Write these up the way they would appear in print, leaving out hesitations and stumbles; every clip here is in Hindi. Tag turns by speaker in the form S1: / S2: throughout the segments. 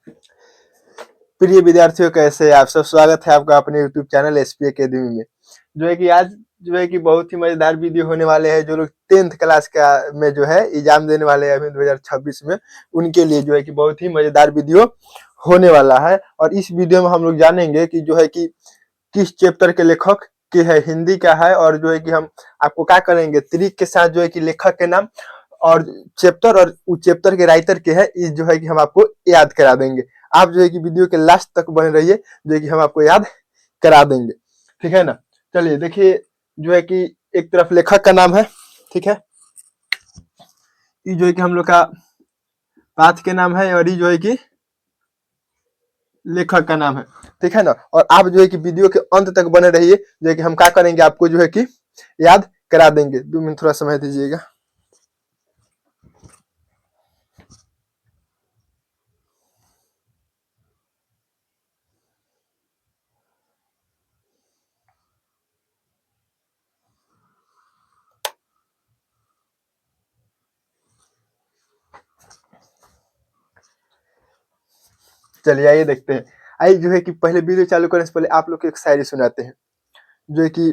S1: प्रिय विद्यार्थियों, कैसे हैं आप सब? स्वागत है आपका अपने यूट्यूब चैनल एसपी एकेडमी में। जो है कि आज जो है कि बहुत ही मजेदार वीडियो होने वाले हैं। जो लोग 10th क्लास का में जो है एग्जाम देने वाले हैं अभी 2026 में, उनके लिए जो है कि बहुत ही मजेदार वीडियो होने वाला है। और इस वीडियो में हम लोग जानेंगे कि जो है कि किस चैप्टर के लेखक के है, हिंदी का है। और जो है कि हम आपको क्या करेंगे, ट्रिक के साथ जो है कि लेखक के नाम और चैप्टर और उस चैप्टर के राइटर के है, इस जो है कि हम आपको याद करा देंगे। आप जो है कि वीडियो के लास्ट तक बने रहिए, जो है कि हम आपको याद करा देंगे। ठीक है ना? चलिए देखिए, जो है कि एक तरफ लेखक का नाम है, ठीक है, ये जो है कि हम लोग का पाठ के नाम है, और ये जो है कि लेखक का नाम है। ठीक है ना? और आप जो है कि वीडियो के अंत तक बने रहिए, जो है कि हम क्या करेंगे, आपको जो है कि याद करा देंगे। 2 मिनट थोड़ा समय दीजिएगा। चलिए आइए देखते हैं। आइए जो है कि पहले वीडियो चालू करने से पहले आप लोग को एक शायरी सुनाते हैं, जो है कि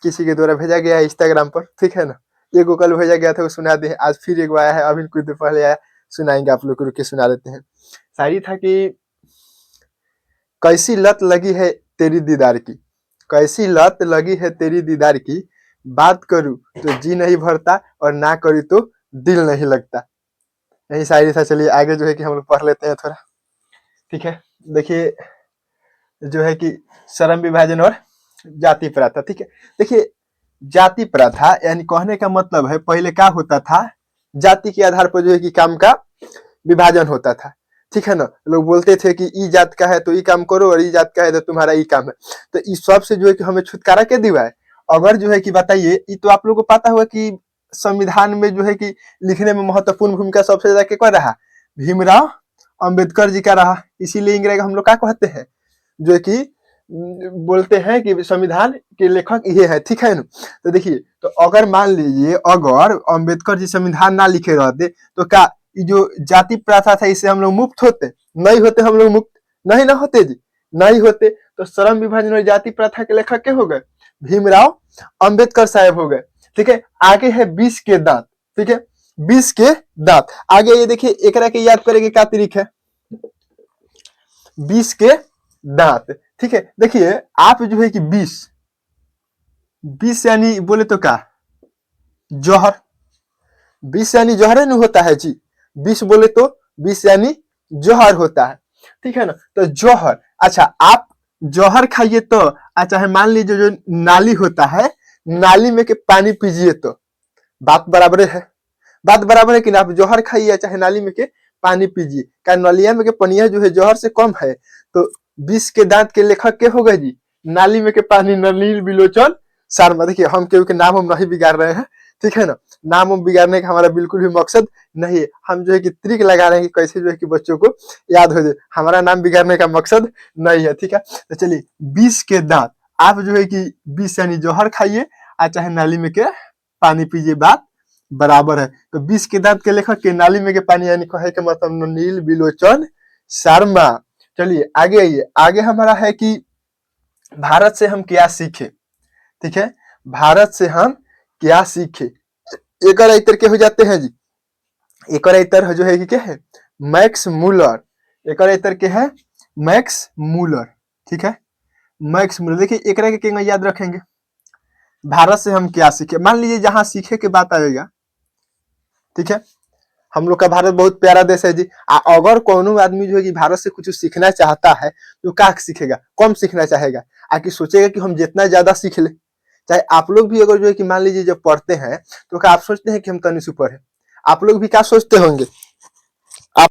S1: किसी के द्वारा भेजा गया है इंस्टाग्राम पर। ठीक है ना? एगो कल भेजा गया था, वो सुना दे। आज फिर एगो आया है, अभी कुछ देर पहले आया, सुनाएंगे आप लोग को। रुक के सुना देते हैं। शायरी था कि कैसी लत लगी है तेरी दीदार की, कैसी लत लगी है तेरी दीदार की, बात करूं तो जी नहीं भरता और ना करूं तो दिल नहीं लगता। यही शायरी था। चलिए आगे जो है कि हम लोग पढ़ लेते हैं थोड़ा। ठीक है, देखिए, जो है कि श्रम विभाजन और जाति प्रथा। ठीक है, देखिए, जाति प्रथा यानी कहने का मतलब है, पहले क्या होता था, जाति के आधार पर जो है कि काम का विभाजन होता था। ठीक है ना? लोग बोलते थे कि ई जात का है तो ई काम करो, और ई जात का है तो तुम्हारा ई काम है। तो इस सब से जो है कि हमें छुटकारा के दिया है। अगर जो है कि बताइए, ये तो आप लोगों को पता होगा कि संविधान में जो है कि लिखने में महत्वपूर्ण भूमिका सबसे ज्यादा क्या कर रहा, भीमराव अंबेडकर जी का रहा। इसीलिए इंग्रज हम लोग क्या कहते हैं, जो है कि बोलते हैं कि संविधान के लेखक ये है। ठीक है ना? तो देखिए, तो अगर मान लीजिए अगर अंबेडकर जी संविधान ना लिखे रहते, तो क्या जो जाति प्रथा था इससे हम लोग मुक्त होते? नहीं होते हम लोग मुक्त, नहीं ना होते जी, नहीं होते। तो श्रम विभाजन और जाति प्रथा के लेखक क्या हो गए, भीमराव अंबेडकर साहब हो गए। ठीक है, आगे है 20 के दांत। ठीक है, 20 के दांत। आगे ये देखिए, एकरा के याद करेंगे क्या तरीक है, 20 के दांत। ठीक है, देखिए आप जो है कि 20, 20 यानी बोले तो क्या, जौहर। 20 यानी जौहर नहीं होता है जी, 20 बोले तो 20 यानी जौहर होता है। ठीक है ना? तो जौहर, अच्छा आप जौहर खाइए तो, अच्छा है, मान लीजिए जो नाली होता है, नाली में के पानी पीजिए तो बात बराबर है। बात बराबर है कि ना? आप जौहर खाइए चाहे नाली में के पानी पीजिए, क्या नलिया में के पनिया जो है जौहर से कम है? तो 20 के दांत के लेखक के हो गए जी, नाली में के पानी नलिल बिलोचन शर्मा। देखिए, हम केहू के नाम हम नहीं बिगाड़ रहे हैं। ठीक है ना? नाम हम बिगाड़ने का हमारा बिल्कुल भी मकसद नहीं है। हम जो है कि ट्रिक लगा रहे हैं कि कैसे जो है कि बच्चों को याद हो जाए। हमारा नाम बिगाड़ने का मकसद नहीं है। ठीक है, तो चलिए, 20 के दांत, आप जो है कि 20 यानी जौहर खाइए और चाहे नाली में के पानी पीजिए, बात बराबर है। तो 20 के दांत के लेखक के नाली में के पानी यानी कहे के मतलब नील बिलोचन शर्मा। चलिए आगे आइए। आगे हमारा है कि भारत से हम क्या सीखे। ठीक है, भारत से हम क्या सीखे। एक इतर के हो जाते हैं जी, एक इतर जो है कि क्या है, मैक्स मूलर। एक इतर के है मैक्स मूलर। ठीक है, मैक्स मूलर। देखिए एक के याद रखेंगे, भारत से हम क्या सीखे, मान लीजिए जहां सीखे के बात आएगा। ठीक है, हम लोग का भारत बहुत प्यारा देश है जी। अगर कोनो आदमी जो है कि भारत से कुछ सीखना चाहता है, तो क्या सीखेगा, कम सीखना चाहेगा, आके सोचेगा कि हम जितना ज्यादा सीख ले। चाहे आप लोग भी अगर जो है कि मान लीजिए जब पढ़ते हैं, तो क्या आप सोचते हैं कि हम तनी से पढ़े? आप लोग भी क्या सोचते होंगे? आप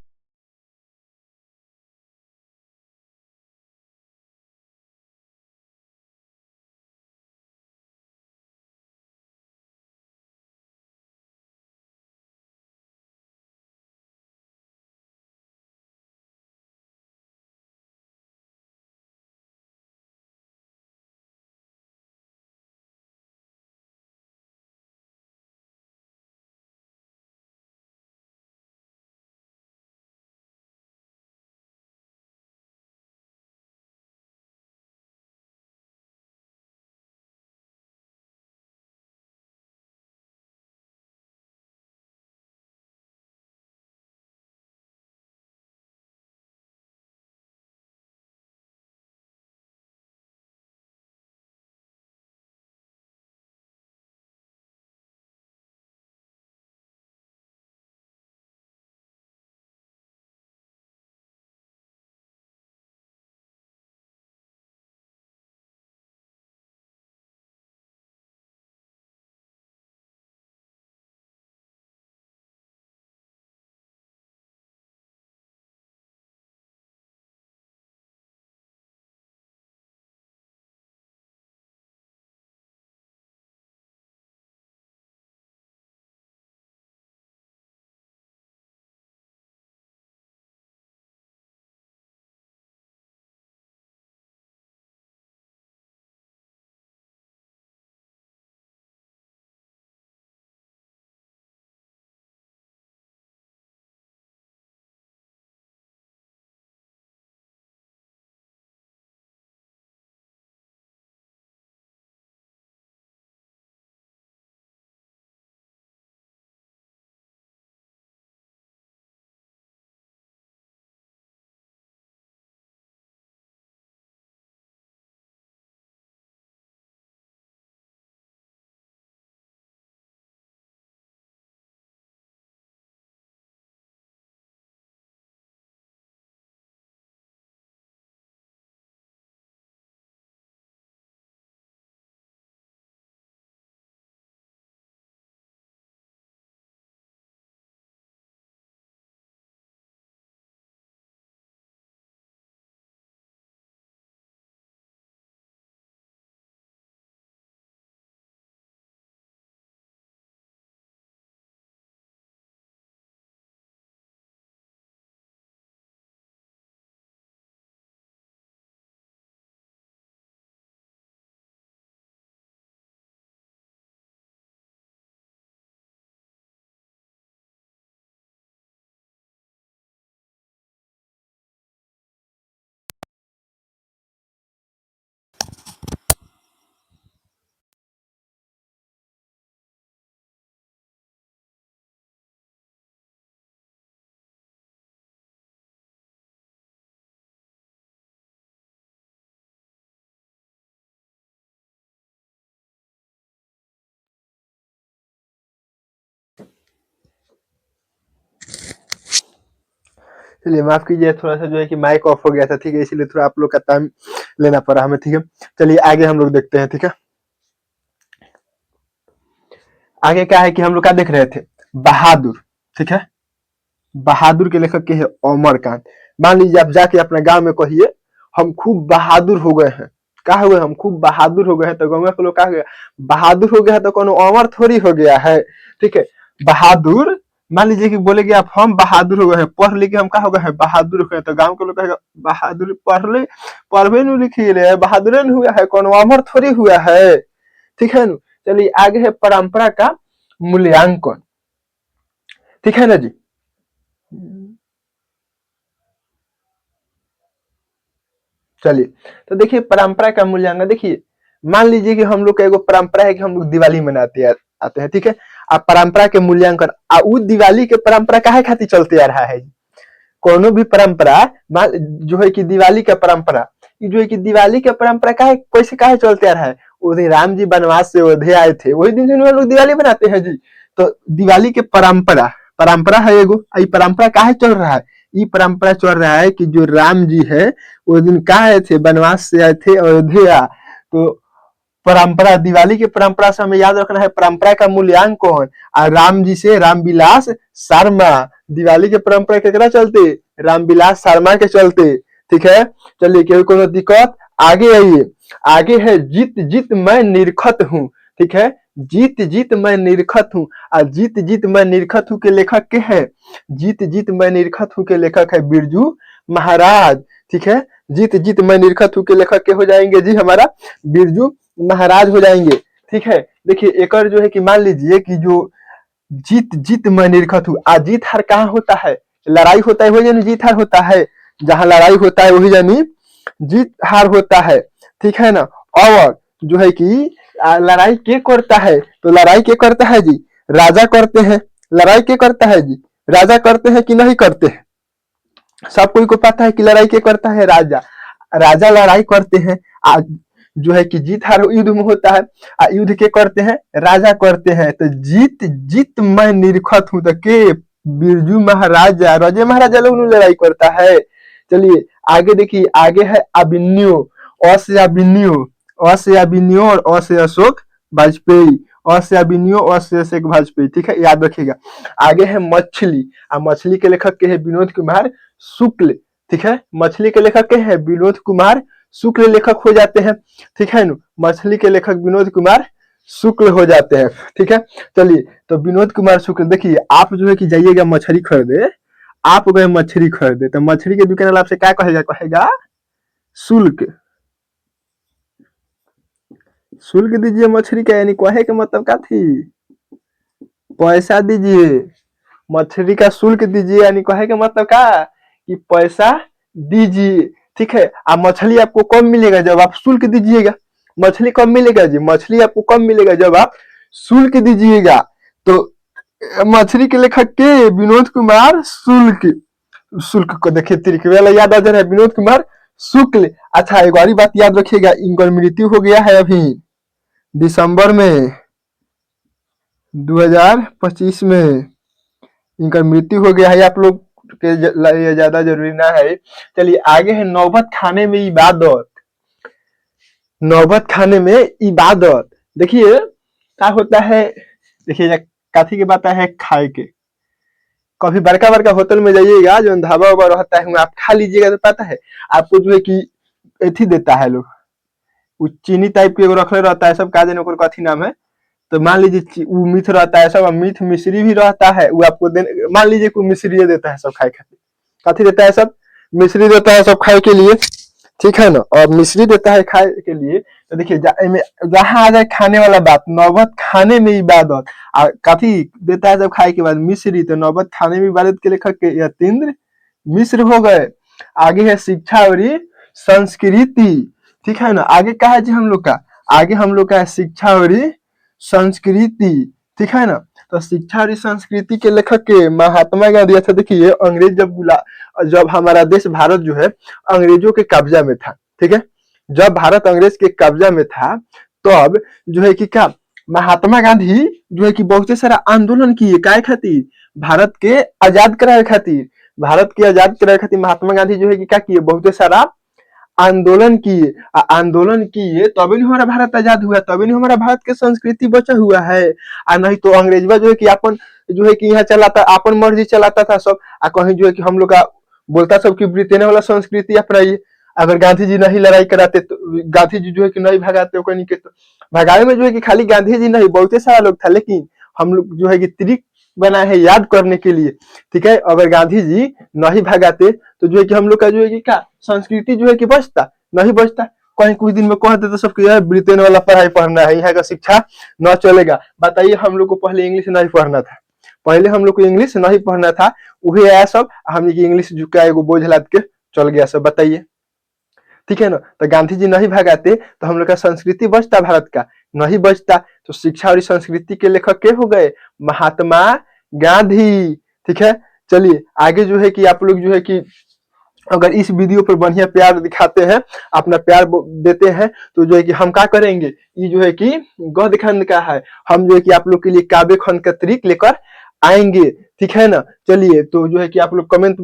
S1: चलिए माफ कीजिए, थोड़ा सा जो है कि माइक ऑफ हो गया था, ठीक है, इसीलिए थोड़ा आप लोग का टाइम लेना पड़ा हमें, ठीक है। चलिए आगे हम लोग देखते हैं, ठीक है। आगे क्या है कि हम लोग क्या देख रहे थे, बहादुर, ठीक है। बहादुर के लेखक के है अमरकांत। मान लीजिए आप जाके अपने गांव में कहिए हम खूब बहादुर हो गए हैं, क्या हुए, हम खूब बहादुर हो गए हैं, तो गाँव के लोग क्या हो गया, बहादुर हो गया है तो कौन अमर थोड़ी हो गया है, ठीक है। बहादुर, मान लीजिए कि बोलेगे आप हम बहादुर हो गए हैं, पढ़ लिख के हम क्या हो गए हैं, बहादुर हो गए हैं, तो गांव के लोग कहेगा बहादुर पढ़वे नहीं लिखी रहे बहादुर नहीं हुआ है, कौन अमर थोड़ी हुआ है, ठीक है न। चलिए आगे है परंपरा का मूल्यांकन, ठीक है ना जी। चलिए तो देखिए परंपरा का मूल्यांकन, देखिए मान लीजिए कि हम लोग का एगो परंपरा है कि हम लोग दिवाली मनाते आते हैं, ठीक है। अब परंपरा के मूल्यांकन उ दिवाली के परंपरा काहे खातिर चलते आ रहा है, कोनो भी परंपरा जो है कि दिवाली का परंपरा, जो है कि दिवाली का परंपरा काहे कैसे काहे चलते आ रहा है, उस दिन राम जी वनवास से अयोध्या आए थे, वही दिन से हम लोग दिवाली मनाते हैं जी। तो दिवाली के परंपरा परंपरा है एगो, ई परंपरा काहे चल रहा है, ई परंपरा चल रहा है कि जो राम जी है उस दिन कहा आए थे, वनवास से आए थे अयोध्या। तो परंपरा, दिवाली की परंपरा से हमें याद रखना है परंपरा का मूल्यांकन, और राम जी से रामविलास शर्मा, दिवाली के परंपरा केकरा चलते, रामविलास शर्मा के चलते, ठीक है। चलिए कोई कोनो दिक्कत, आगे आइए। आगे है जीत जीत मैं निरखत हूँ, ठीक है। जीत जीत मैं निरखत हूँ, और जीत जीत मैं निरखत हूँ के लेखक के है, जीत जीत मैं निरखत हूँ के लेखक है बिरजू महाराज, ठीक है। जीत जीत मैं निरखत हूँ के लेखक के हो जाएंगे जी हमारा बिरजू महाराज हो जाएंगे, ठीक है। देखिए एक और जो है कि मान लीजिए कि जो जीत जीत मैं निरखत हूँ, आ जीत हार कहाँ होता है, लड़ाई होता है वही जानी जीत हार होता है, जहाँ लड़ाई होता है वही जानी जीत हार होता है, ठीक है ना। और जो है कि लड़ाई के करता है, तो लड़ाई के करता है जी, राजा करते हैं, लड़ाई के करता है जी, राजा करते हैं कि नहीं करते हैं, सब कोई को पता है कि लड़ाई के करता है, राजा, राजा लड़ाई करते हैं। जो है कि जीत हार युद्ध में होता है, युद्ध के करते हैं, राजा करते हैं, तो जीत जीत मैं निरखत हूँ, तो के बिरजू महाराजा, राजे महाराजा लोग लड़ाई करता है। चलिए आगे देखिए, आगे है अभिन्यो, अ से अभिन्यो, अ से अभिन्यो और अ से अशोक वाजपेयी, अ से अभिन्यो अ से अशोक वाजपेयी, ठीक है, याद रखिएगा। आगे है मछली, मछली के लेखक के है विनोद कुमार शुक्ल, ठीक है। मछली के लेखक के हैं विनोद कुमार शुक्ल लेखक हो जाते हैं, ठीक है न। मछली के लेखक विनोद कुमार शुक्ल हो जाते हैं, ठीक है। चलिए तो विनोद कुमार शुक्ल, देखिए आप जो है कि जाइएगा मछली खरीदे, आप गए मछली खरीदे, तो मछली के दुकान वाला आपसे क्या कहेगा, कहेगा शुल्क, शुल्क दीजिए मछली का, यानी कहे के मतलब क्या थी, पैसा दीजिए, मछली का शुल्क दीजिए, यानी कहे का मतलब क्या कि पैसा दीजिए, ठीक है। अब मछली आपको कब मिलेगा, जब आप शुल्क दीजिएगा, मछली कब मिलेगा जी, मछली आपको कब मिलेगा, जब आप शुल्क दीजिएगा। तो मछली के लेखक के विनोद कुमार शुल्क, शुल्क को देखिए तरीके वाला याद आ जा रहा है, विनोद कुमार शुक्ल। अच्छा एक और बात याद रखिएगा, इनका मृत्यु हो गया है अभी दिसंबर में 2025 में, इनका मृत्यु हो गया है, आप लोग के लिए ज्यादा जरूरी ना है। चलिए आगे है नौबत खाने में इबादत, नौबत खाने में इबादत, देखिए क्या होता है, देखिए काफी के बात है खाए के, कभी बड़का बड़का होटल में जाइएगा जो ढाबा वाबा रहता है आप खा लीजिएगा, तो पता है आपको जो है कि एथी देता है लोग, वो चीनी टाइप के रखले रहता है सब, का जाने ओकर कथी नाम है, तो मान लीजिए वो मीठ रहता है सब, मीठ मिश्री भी रहता है, वो आपको मान लीजिए कोई मिश्री देता है सब खाए खातिर, कथी देता है सब, मिश्री देता है सब खाए के लिए, ठीक है ना। और मिश्री देता है खाए के लिए, तो देखिए जहाँ आ जाए खाने वाला बात, नौबत खाने में इबादत, काफी देता है जब खाए के बाद मिश्री, तो नौबत खाने में इबादत के लेखक के यतीन्द्र मिश्र हो गए। आगे है शिक्षा और संस्कृति, ठीक है ना। आगे क्या है जी हम लोग का, आगे हम लोग का है शिक्षा और संस्कृति, ठीक है ना। तो शिक्षा और संस्कृति के लेखक के महात्मा गांधी। अच्छा देखिए अंग्रेज जब हमारा देश भारत जो है अंग्रेजों के कब्जा में था, ठीक है, जब भारत अंग्रेज के कब्जा में था, तो अब जो है कि क्या महात्मा गांधी जो है कि बहुत सारा आंदोलन किए, काय खातिर, भारत के आजाद कराए खातिर, भारत के आजाद करे खातिर महात्मा गांधी जो है कि क्या किए, बहुत सारा आंदोलन किए, आंदोलन किए, तभी नहीं हमारा भारत आजाद हुआ, तभी नहीं हमारा भारत के संस्कृति बचा हुआ है। नहीं तो अंग्रेजवा जो है कि अपन जो है कि यहाँ चलाता, अपन मर्जी चलाता था सब, कहीं जो है कि हम लोग का बोलता सब कि ब्रिटेन वाला संस्कृति अपनाइए। अगर गांधी जी नहीं लड़ाई कराते तो, गांधी जी जो है कि नहीं भगाते कहीं के, तो भगाए में जो है कि खाली गांधी जी नहीं, बहुत सारा लोग था, लेकिन हम लोग जो है कि त्रिक बना है याद करने के लिए, ठीक है। अगर गांधी जी नहीं भगाते तो जो है कि हम लोग का जो है कि क्या संस्कृति जो है कि बचता, नहीं बचता। कहीं कुछ दिन में कहते तो सबको यार ब्रिटेन वाला पढ़ाई पढ़ना है, यहाँ का शिक्षा न चलेगा। बताइए, हम लोग को पहले इंग्लिश नहीं पढ़ना था, पहले हम लोग को इंग्लिश नहीं पढ़ना था, वही आया सब, हम इंग्लिश का एगो बोझ लाद के चल गया सब। बताइए, ठीक है ना। तो गांधी जी नहीं भगाते तो हम लोग का संस्कृति बचता, भारत का नहीं बचता। तो शिक्षा और संस्कृति के लेखक के हो गए महात्मा गांधी, ठीक है। चलिए आगे जो है कि आप लोग जो है कि अगर इस वीडियो पर बढ़िया प्यार दिखाते हैं, अपना प्यार देते हैं, तो जो है कि हम क्या करेंगे, ये जो है कि गद्य खंड का है, हम जो है कि आप लोग के लिए काव्य खंड का तरीक लेकर आएंगे, ठीक है ना। चलिए, तो जो है कि आप लोग कमेंट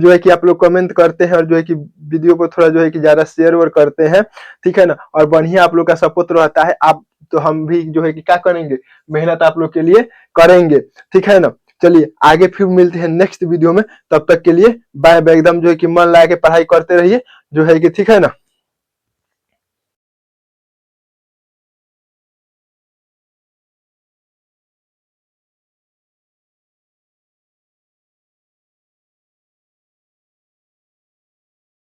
S1: जो है कि आप लोग कमेंट करते हैं, और जो है कि वीडियो को थोड़ा जो है कि ज्यादा शेयर और करते हैं, ठीक है ना। और बढ़िया आप लोग का सपोर्ट रहता है, आप तो हम भी जो है कि क्या करेंगे, मेहनत आप लोग के लिए करेंगे, ठीक है ना। चलिए आगे फिर मिलते हैं नेक्स्ट वीडियो में, तब तक के लिए बाय बाय। एकदम जो है कि मन लगा के पढ़ाई करते रहिए, जो है कि ठीक है ना।